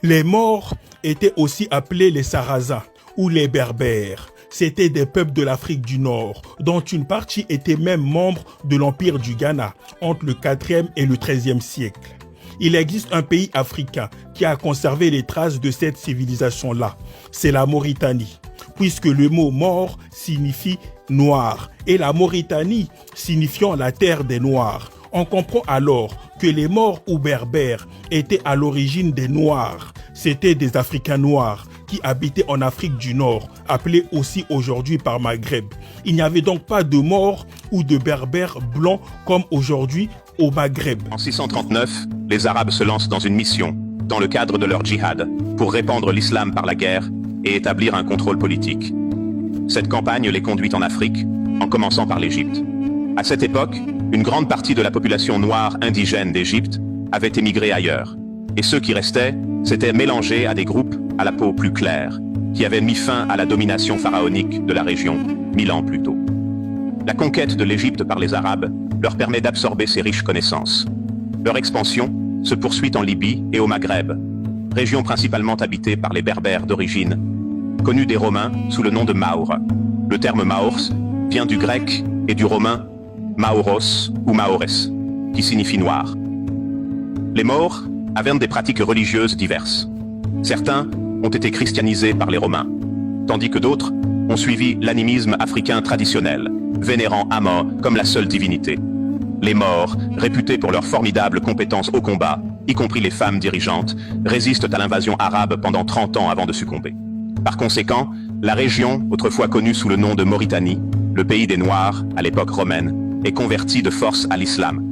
Les Maures étaient aussi appelés les Sarrasins ou les Berbères. C'étaient des peuples de l'Afrique du Nord, dont une partie était même membre de l'Empire du Ghana entre le 4e et le 13e siècle. Il existe un pays africain qui a conservé les traces de cette civilisation-là. C'est la Mauritanie, puisque le mot Maure signifie noir et la Mauritanie signifiant la terre des Noirs. On comprend alors que les Maures ou Berbères étaient à l'origine des Noirs. C'étaient des Africains noirs qui habitaient en Afrique du Nord, appelés aussi aujourd'hui par Maghreb. Il n'y avait donc pas de Maures ou de Berbères blancs comme aujourd'hui au Maghreb. En 639, les Arabes se lancent dans une mission, dans le cadre de leur djihad, pour répandre l'islam par la guerre et établir un contrôle politique. Cette campagne les conduit en Afrique, en commençant par l'Égypte. À cette époque, une grande partie de la population noire indigène d'Égypte avait émigré ailleurs, et ceux qui restaient s'étaient mélangés à des groupes à la peau plus claire, qui avaient mis fin à la domination pharaonique de la région 1000 ans plus tôt. La conquête de l'Égypte par les Arabes leur permet d'absorber ces riches connaissances. Leur expansion se poursuit en Libye et au Maghreb, région principalement habitée par les Berbères d'origine, connus des Romains sous le nom de Maures. Le terme Maurs vient du grec et du romain Mauros ou Maores, qui signifie noir. Les Maures avaient des pratiques religieuses diverses. Certains ont été christianisés par les Romains, tandis que d'autres ont suivi l'animisme africain traditionnel, vénérant Amon comme la seule divinité. Les Maures, réputés pour leurs formidables compétences au combat, y compris les femmes dirigeantes, résistent à l'invasion arabe pendant 30 ans avant de succomber. Par conséquent, la région, autrefois connue sous le nom de Mauritanie, le pays des Noirs, à l'époque romaine, est convertie de force à l'islam,